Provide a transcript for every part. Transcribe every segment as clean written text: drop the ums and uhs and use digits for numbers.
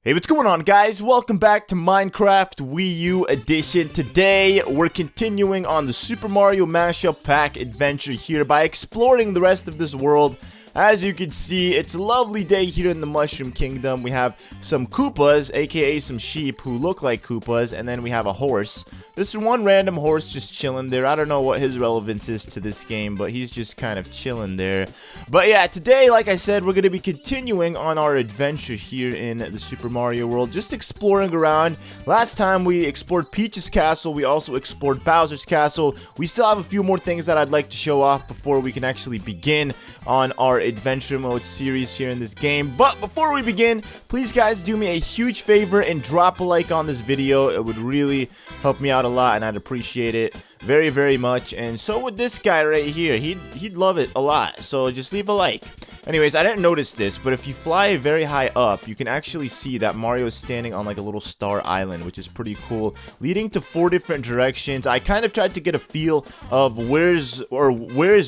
Hey, what's going on, guys? Welcome back to Minecraft Wii U Edition. Today, we're continuing on the Super Mario Mashup Pack adventure here by exploring the rest of this world. As you can see, it's a lovely day here in the Mushroom Kingdom. We have some Koopas, aka some sheep who look like Koopas, and then we have a horse. There's one random horse just chilling there. I don't know what his relevance is to this game, but he's just kind of chilling there. But yeah, today, like I said, we're going to be continuing on our adventure here in the Super Mario world, just exploring around. Last time we explored Peach's castle, we also explored Bowser's castle. We still have a few more things that I'd like to show off before we can actually begin on our adventure mode series here in this game. But before we begin, please guys do me a huge favor and drop a like on this video. It would really help me out a lot and I'd appreciate it very, very much. And so would this guy right here. He'd love it a lot, so just leave a like. Anyways, I didn't notice this, but if you fly very high up, you can actually see that Mario is standing on like a little star island, which is pretty cool, leading to 4 different directions. I kind of tried to get a feel of where's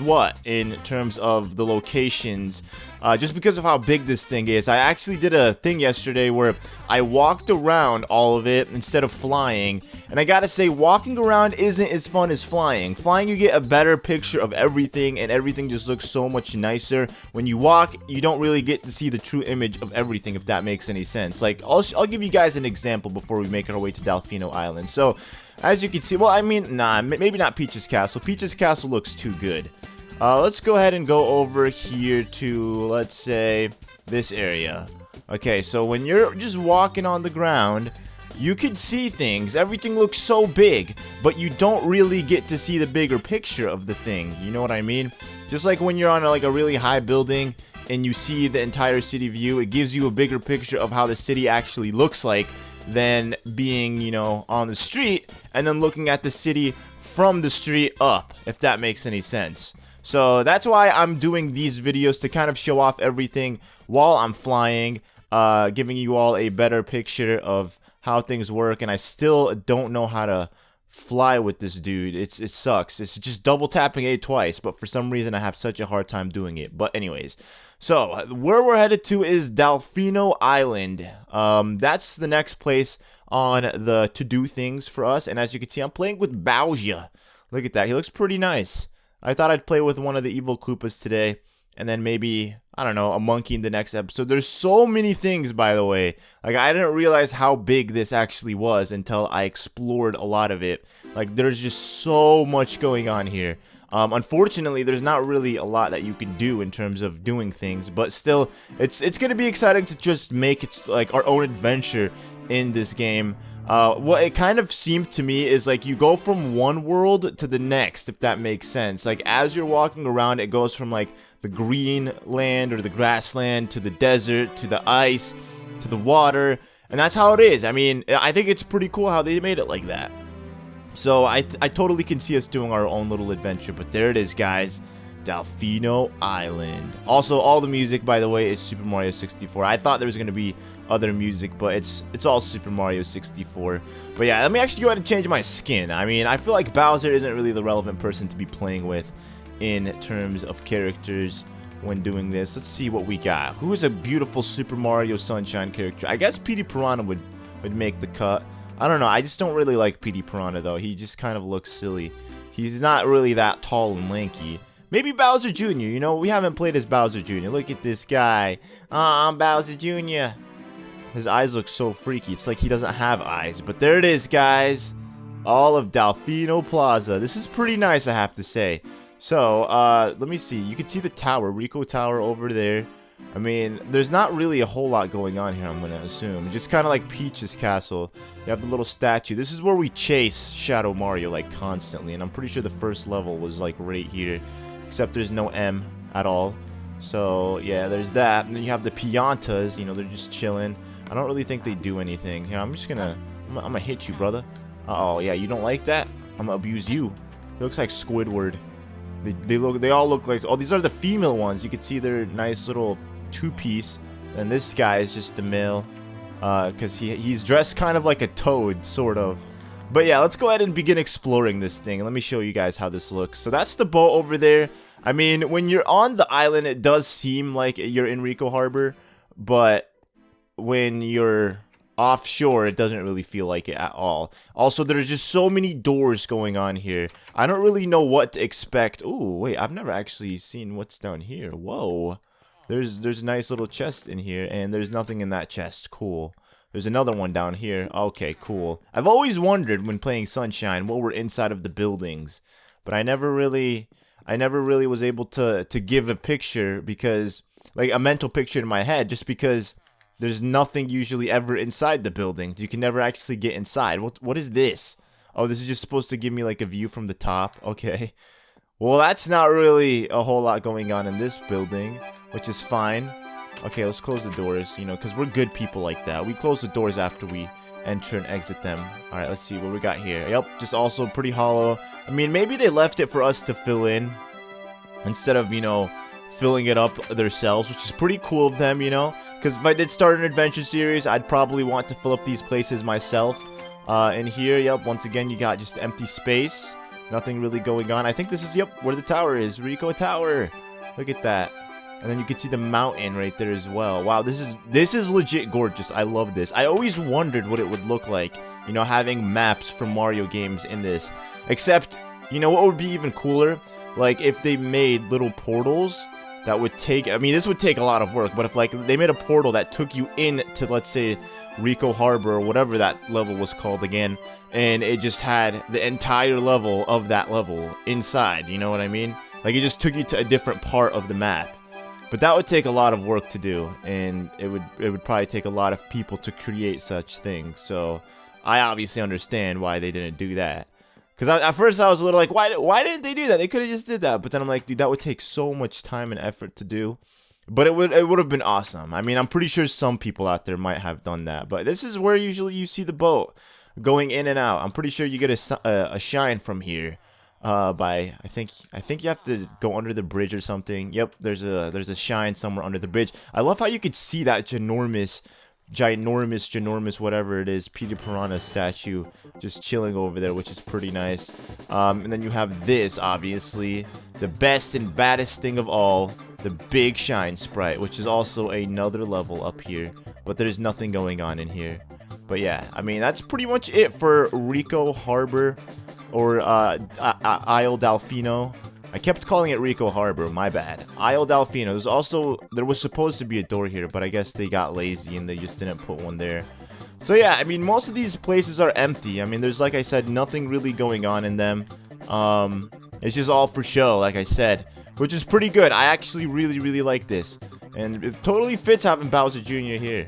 what in terms of the locations, just because of how big this thing is. I actually did a thing yesterday where I walked around all of it instead of flying, and I gotta say, walking around isn't as fun as flying. Flying, you get a better picture of everything, and everything just looks so much nicer. When you walk, you don't really get to see the true image of everything, if that makes any sense. Like, I'll give you guys an example before we make our way to Delfino Island. So, as you can see, well, I mean, nah, maybe not Peach's castle. Peach's castle looks too good. Let's go ahead and go over here to, let's say, this area. Okay, so when you're just walking on the ground, you can see things. Everything looks so big, but you don't really get to see the bigger picture of the thing. You know what I mean? Just like when you're on like a really high building and you see the entire city view, it gives you a bigger picture of how the city actually looks like than being, you know, on the street and then looking at the city from the street up, if that makes any sense. So that's why I'm doing these videos, to kind of show off everything while I'm flying, giving you all a better picture of how things work. And I still don't know how to fly with this dude. It sucks. It's just double tapping A twice, but for some reason I have such a hard time doing it. But anyways, so where we're headed to is Delfino Island. That's the next place on the to-do things for us. And as you can see, I'm playing with Bowser. Look at that. He looks pretty nice. I thought I'd play with one of the evil Koopas today, and then maybe, I don't know, a monkey in the next episode. There's so many things, by the way. Like, I didn't realize how big this actually was until I explored a lot of it. Like, there's just so much going on here. Unfortunately, there's not really a lot that you can do in terms of doing things, but still, it's gonna be exciting to just make it like our own adventure in this game. What it kind of seemed to me is like you go from one world to the next, if that makes sense. Like, as you're walking around, it goes from like the green land or the grassland to the desert to the ice to the water, and that's how it is. I mean, I think it's pretty cool how they made it like that. So I totally can see us doing our own little adventure. But there it is, guys. Delfino Island. Also, all the music, by the way, is Super Mario 64. I thought there was going to be other music, but it's all Super Mario 64. But yeah, let me actually go ahead and change my skin. I mean, I feel like Bowser isn't really the relevant person to be playing with in terms of characters when doing this. Let's see what we got. Who is a beautiful Super Mario Sunshine character? I guess Petey Piranha would make the cut. I don't know. I just don't really like Petey Piranha, though. He just kind of looks silly. He's not really that tall and lanky. Maybe Bowser Jr., you know, we haven't played as Bowser Jr. Look at this guy. I'm Bowser Jr. His eyes look so freaky. It's like he doesn't have eyes. But there it is, guys. All of Delfino Plaza. This is pretty nice, I have to say. So, let me see. You can see the tower, Rico Tower over there. I mean, there's not really a whole lot going on here, I'm going to assume. Just kind of like Peach's castle. You have the little statue. This is where we chase Shadow Mario, like, constantly. And I'm pretty sure the first level was, like, right here. Except there's no M at all. So, yeah, there's that. And then you have the Piantas. You know, they're just chilling. I don't really think they do anything. Here, I'm just gonna... I'm gonna hit you, brother. Uh-oh, yeah, you don't like that? I'm gonna abuse you. He looks like Squidward. They all look like... Oh, these are the female ones. You can see their nice little two-piece. And this guy is just the male. Because he's dressed kind of like a toad, sort of. But yeah, let's go ahead and begin exploring this thing. Let me show you guys how this looks. So that's the boat over there. I mean, when you're on the island, it does seem like you're in Rico Harbor. But when you're offshore, it doesn't really feel like it at all. Also, there's just so many doors going on here. I don't really know what to expect. Ooh, wait, I've never actually seen what's down here. Whoa. There's a nice little chest in here, and there's nothing in that chest. Cool. There's another one down here. Okay, cool. I've always wondered when playing Sunshine what were inside of the buildings, but I never really was able to give a picture, because like a mental picture in my head, just because there's nothing usually ever inside the buildings. You can never actually get inside. What is this? Oh, this is just supposed to give me like a view from the top. Okay. Well, that's not really a whole lot going on in this building, which is fine. Okay, let's close the doors, you know, because we're good people like that. We close the doors after we enter and exit them. Alright, let's see what we got here. Yep, just also pretty hollow. I mean, maybe they left it for us to fill in instead of, you know, filling it up themselves, which is pretty cool of them, you know, because if I did start an adventure series, I'd probably want to fill up these places myself. In here, yep, once again, you got just empty space. Nothing really going on. I think this is, yep, where the tower is. Rico Tower. Look at that. And then you can see the mountain right there as well. Wow, this is legit gorgeous. I love this. I always wondered what it would look like, you know, having maps from Mario games in this. Except, you know what would be even cooler? Like, if they made little portals that would take... I mean, this would take a lot of work, but if, like, they made a portal that took you into, let's say, Rico Harbor, or whatever that level was called again, and it just had the entire level of that level inside, you know what I mean? Like, it just took you to a different part of the map. But that would take a lot of work to do, and it would probably take a lot of people to create such things. So I obviously understand why they didn't do that. Because at first I was a little like, why didn't they do that? They could have just did that. But then I'm like, dude, that would take so much time and effort to do. But it would have been awesome. I mean, I'm pretty sure some people out there might have done that. But this is where usually you see the boat going in and out. I'm pretty sure you get a shine from here. I think you have to go under the bridge or something. Yep, there's a shine somewhere under the bridge. I love how you could see that ginormous whatever it is, Petey Piranha statue just chilling over there, which is pretty nice. And then you have this, obviously, the best and baddest thing of all, the big shine sprite, which is also another level up here, but there's nothing going on in here. But yeah, I mean, that's pretty much it for Rico Harbor, or Isle Delfino. I kept calling it Rico Harbor, my bad. Isle Delfino. There was supposed to be a door here, but I guess they got lazy and they just didn't put one there. So yeah, I mean, most of these places are empty. I mean, there's, like I said, nothing really going on in them. It's just all for show, like I said, which is pretty good. I actually really like this. And it totally fits having Bowser Jr. here,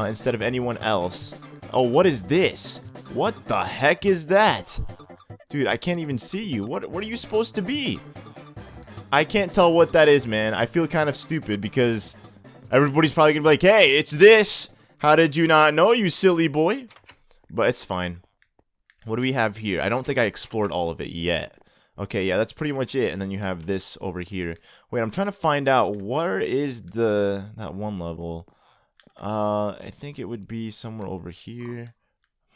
instead of anyone else. Oh, what is this? What the heck is that? Dude, I can't even see you. What are you supposed to be? I can't tell what that is, man. I feel kind of stupid because everybody's probably gonna be like, hey, it's this. How did you not know, you silly boy? But it's fine. What do we have here? I don't think I explored all of it yet. Okay, yeah, that's pretty much it. And then you have this over here. Wait, I'm trying to find out where is that one level. I think it would be somewhere over here.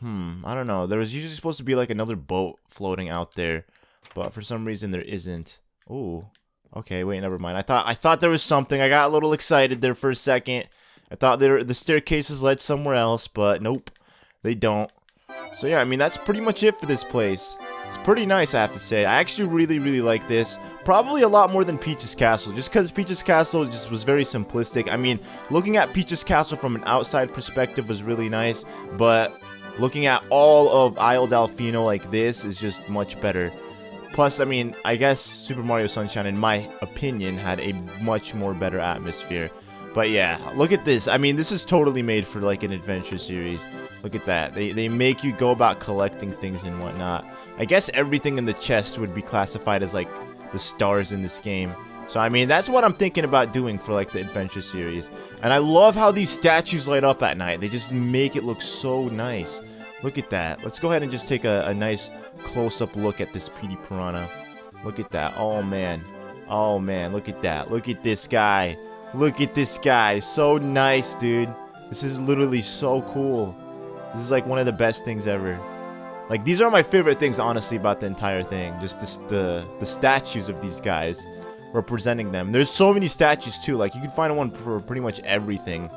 I don't know. There was usually supposed to be like another boat floating out there, but for some reason there isn't. Ooh. Okay, wait, never mind. I thought there was something. I got a little excited there for a second. I thought the staircases led somewhere else, but nope. They don't. So yeah, I mean, that's pretty much it for this place. It's pretty nice, I have to say. I actually really like this. Probably a lot more than Peach's Castle, just because Peach's Castle just was very simplistic. I mean, looking at Peach's Castle from an outside perspective was really nice, but looking at all of Isle Delfino like this is just much better. Plus, I mean, I guess Super Mario Sunshine, in my opinion, had a much more better atmosphere. But yeah, look at this. I mean, this is totally made for like an adventure series. Look at that. They make you go about collecting things and whatnot. I guess everything in the chest would be classified as like the stars in this game. So I mean, that's what I'm thinking about doing for like the adventure series. And I love how these statues light up at night. They just make it look so nice. Look at that. Let's go ahead and just take a nice close-up look at this Petey Piranha. Look at that. Oh man. Oh man, look at that. Look at this guy. Look at this guy. So nice, dude. This is literally so cool. This is like one of the best things ever. Like, these are my favorite things, honestly, about the entire thing. Just the statues of these guys, representing them. There's so many statues, too. Like, you can find one for pretty much everything.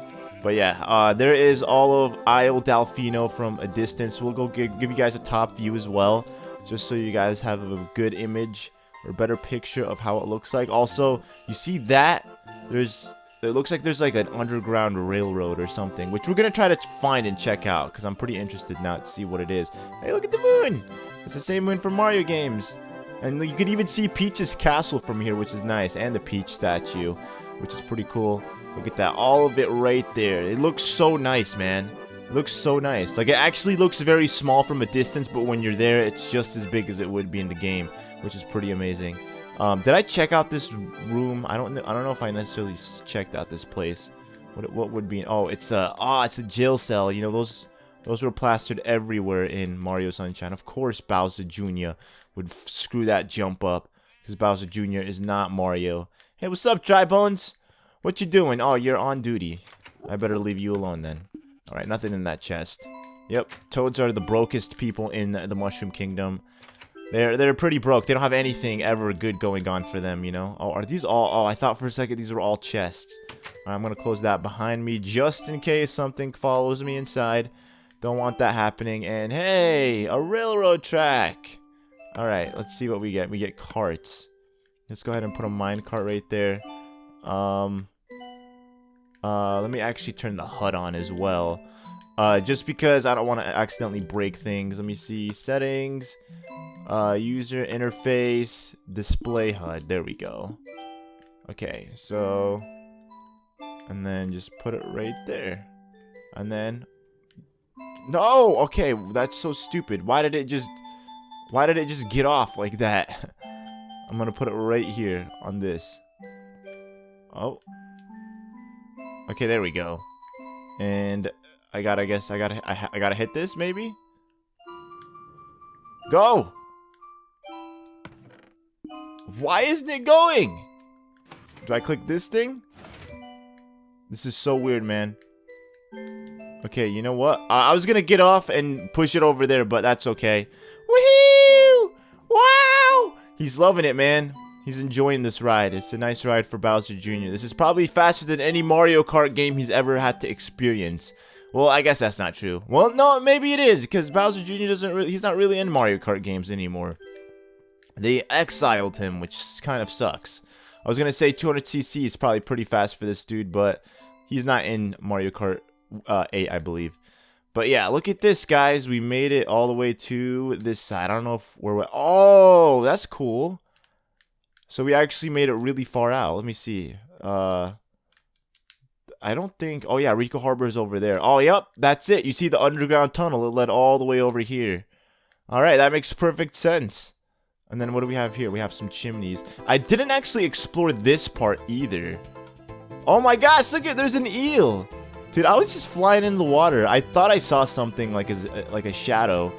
But yeah, there is all of Isle Delfino from a distance. We'll go give you guys a top view as well, just so you guys have a good image or better picture of how it looks like. Also, you see that? It looks like there's like an underground railroad or something, which we're gonna try to find and check out, because I'm pretty interested now to see what it is. Hey, look at the moon! It's the same moon from Mario games. And you can even see Peach's castle from here, which is nice, and the Peach statue, which is pretty cool. Look at that, all of it right there. It looks so nice, man. It looks so nice. Like, it actually looks very small from a distance, but when you're there, it's just as big as it would be in the game, which is pretty amazing. Did I check out this room? I don't know if I necessarily checked out this place. What would be? Oh, it's a jail cell. You know, those were plastered everywhere in Mario Sunshine. Of course, Bowser Jr. would screw that jump up, because Bowser Jr. is not Mario. Hey, what's up, Dry Bones? What you doing? Oh, you're on duty. I better leave you alone then. Alright, nothing in that chest. Yep, Toads are the brokest people in the Mushroom Kingdom. They're pretty broke. They don't have anything ever good going on for them, you know? Oh, are these all... Oh, I thought for a second these were all chests. Alright, I'm gonna close that behind me just in case something follows me inside. Don't want that happening. And hey, a railroad track. Alright, let's see what we get. We get carts. Let's go ahead and put a mine cart right there. Let me actually turn the HUD on as well. Just because I don't want to accidentally break things. Let me see. Settings. User interface. Display HUD. There we go. Okay, so... And then just put it right there. And then... No! Okay, that's so stupid. Why did it just get off like that? I'm gonna put it right here on this. Oh. Okay, there we go. And I gotta hit this, maybe? Go! Why isn't it going? Do I click this thing? This is so weird, man. Okay, you know what? I was gonna get off and push it over there, but that's okay. Woohoo! Wow! He's loving it, man. He's enjoying this ride. It's a nice ride for Bowser Jr. This is probably faster than any Mario Kart game he's ever had to experience. Well, I guess that's not true. Well, no, maybe it is, because Bowser Jr. he's not really in Mario Kart games anymore. They exiled him, which kind of sucks. I was gonna say 200cc is probably pretty fast for this dude, but he's not in Mario Kart 8, I believe. But yeah, look at this, guys. We made it all the way to this side. I don't know if we're... Oh, that's cool. So we actually made it really far out. Let me see. I don't think... Oh, yeah, Rico Harbor is over there. Oh, yep, that's it. You see the underground tunnel. It led all the way over here. All right, that makes perfect sense. And then what do we have here? We have some chimneys. I didn't actually explore this part either. Oh my gosh, look at... There's an eel. Dude, I was just flying in the water. I thought I saw something like a shadow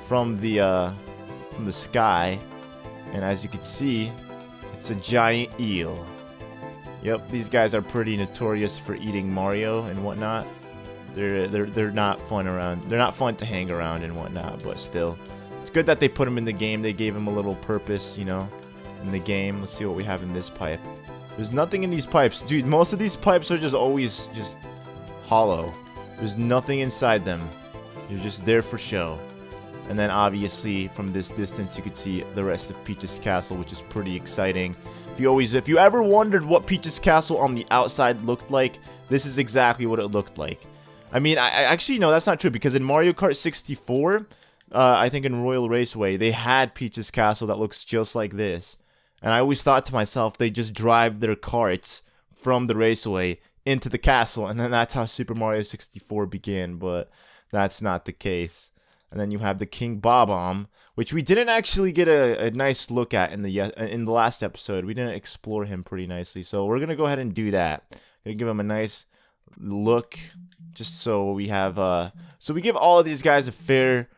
from the sky. And as you can see, it's a giant eel. Yep, these guys are pretty notorious for eating Mario and whatnot. They're not fun around. They're not fun to hang around and whatnot, but still. It's good that they put them in the game. They gave them a little purpose, you know, in the game. Let's see what we have in this pipe. There's nothing in these pipes. Dude, most of these pipes are just always just hollow. There's nothing inside them. You're just there for show. And then obviously from this distance you could see the rest of Peach's castle, which is pretty exciting. If you ever wondered what Peach's castle on the outside looked like, this is exactly what it looked like. I mean, I actually no, that's not true, because in Mario Kart 64, I think in Royal Raceway, they had Peach's castle that looks just like this. And I always thought to myself, they just drive their carts from the raceway into the castle, and then that's how Super Mario 64 began, but that's not the case. And then you have the King Bobomb, which we didn't actually get a nice look at in the last episode. We didn't explore him pretty nicely, so we're gonna go ahead and do that. Gonna give him a nice look, just so we have so we give all of these guys a fair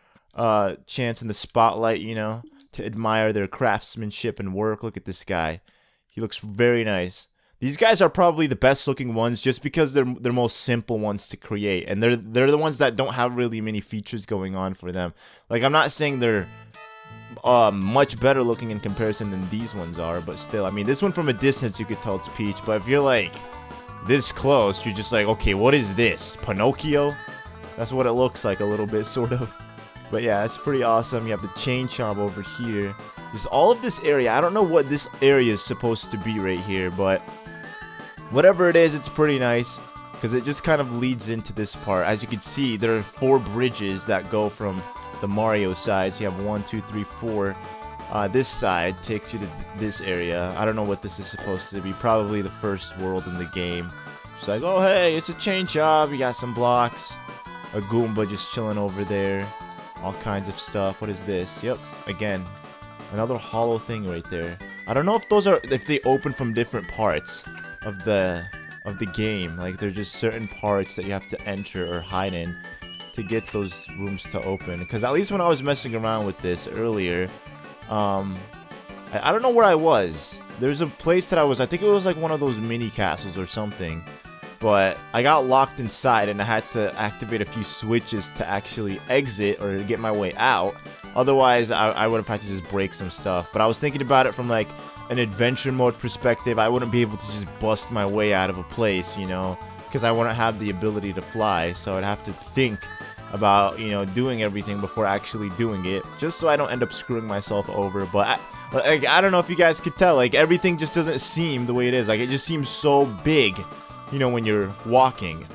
chance in the spotlight, you know, to admire their craftsmanship and work. Look at this guy. He looks very nice. These guys are probably the best looking ones just because they're most simple ones to create, and they're the ones that don't have really many features going on for them. Like, I'm not saying they're much better looking in comparison than these ones are, but still, I mean, this one from a distance you could tell it's Peach, but if you're like this close, you're just like, okay, what is this? Pinocchio? That's what it looks like a little bit, sort of. But yeah, it's pretty awesome. You have the chain chomp over here. Just all of this area. I don't know what this area is supposed to be right here, but whatever it is, it's pretty nice because it just kind of leads into this part. As you can see, there are 4 bridges that go from the Mario side. So you have 1, 2, 3, 4. This side takes you to this area. I don't know what this is supposed to be. Probably the first world in the game. It's like, oh hey, it's a chain chomp. You got some blocks. A Goomba just chilling over there. All kinds of stuff. What is this? Yep, again, another hollow thing right there. I don't know if they open from different parts of the game. Like they're just certain parts that you have to enter or hide in to get those rooms to open. Because at least when I was messing around with this earlier, I don't know where I was. There's a place that I think it was like one of those mini castles or something. But I got locked inside and I had to activate a few switches to actually exit or get my way out. Otherwise, I would have had to just break some stuff. But I was thinking about it from like an adventure mode perspective. I wouldn't be able to just bust my way out of a place, you know, because I wouldn't have the ability to fly. So I'd have to think about, you know, doing everything before actually doing it, just so I don't end up screwing myself over. But I don't know if you guys could tell, like everything just doesn't seem the way it is. Like it just seems so big. You know, when you're walking,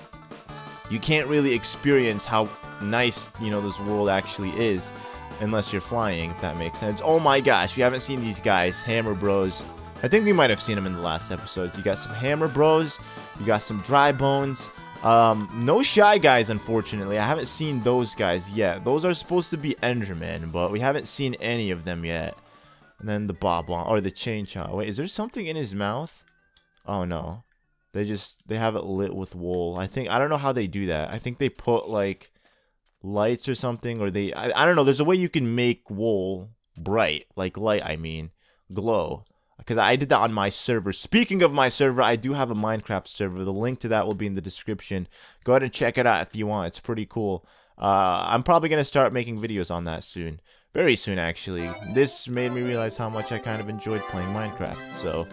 you can't really experience how nice, you know, this world actually is unless you're flying, if that makes sense. Oh my gosh, if you haven't seen these guys, Hammer Bros. I think we might have seen them in the last episode. You got some Hammer Bros, you got some Dry Bones. No Shy Guys, unfortunately. I haven't seen those guys yet. Those are supposed to be Endermen, but we haven't seen any of them yet. And then the Bobomb, or the Chain Chomp. Wait, is there something in his mouth? Oh no. They have it lit with wool. I don't know how they do that. I think they put like lights or something, or I don't know. There's a way you can make wool bright, like light, I mean, glow. Because I did that on my server. Speaking of my server, I do have a Minecraft server. The link to that will be in the description. Go ahead and check it out if you want. It's pretty cool. I'm probably going to start making videos on that soon. Very soon, actually. This made me realize how much I kind of enjoyed playing Minecraft. So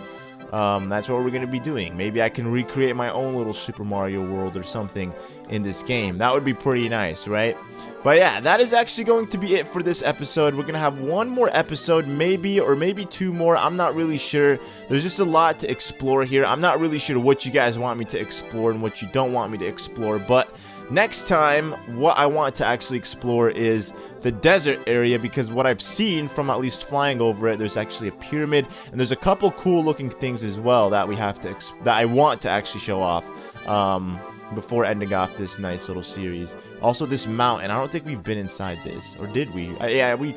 that's what we're going to be doing. Maybe I can recreate my own little Super Mario world or something in this game. That would be pretty nice, right? But yeah, that is actually going to be it for this episode. We're going to have one more episode, maybe, or maybe 2 more. I'm not really sure. There's just a lot to explore here. I'm not really sure what you guys want me to explore and what you don't want me to explore. But next time, what I want to actually explore is the desert area, because what I've seen from at least flying over it, there's actually a pyramid, and there's a couple cool looking things as well that I want to actually show off before ending off this nice little series. Also, this mountain, I don't think we've been inside this, or did we? Yeah, we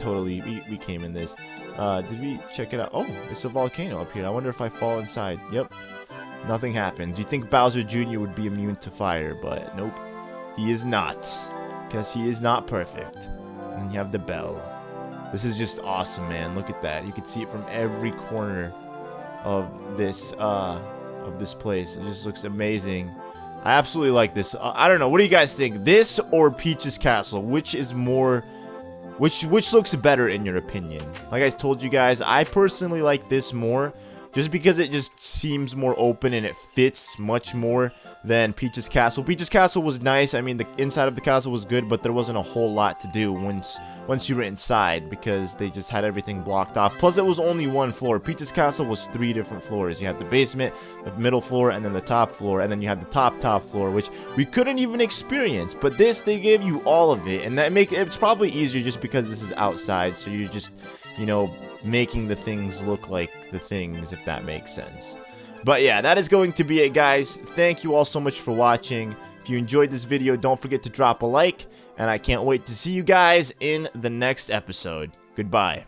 came in this. Did we check it out? Oh, it's a volcano up here. I wonder if I fall inside. Yep, nothing happened. Do you think Bowser Jr. would be immune to fire? But nope, he is not, because he is not perfect. And then you have the bell. This is just awesome, man. Look at that. You can see it from every corner of this place. It just looks amazing. I absolutely like this. I don't know. What do you guys think? This or Peach's Castle? Which is more... Which looks better in your opinion? Like I told you guys, I personally like this more. Just because it just seems more open and it fits much more than Peach's Castle. Peach's Castle was nice. I mean, the inside of the castle was good, but there wasn't a whole lot to do once you were inside, because they just had everything blocked off. Plus, it was only 1 floor. Peach's Castle was 3 different floors. You had the basement, the middle floor, and then the top floor, and then you had the top floor, which we couldn't even experience. But this, they gave you all of it, and it's probably easier just because this is outside, so you're just, you know, making the things look like the things, if that makes sense. But yeah, that is going to be it, guys. Thank you all so much for watching. If you enjoyed this video, don't forget to drop a like, and I can't wait to see you guys in the next episode. Goodbye.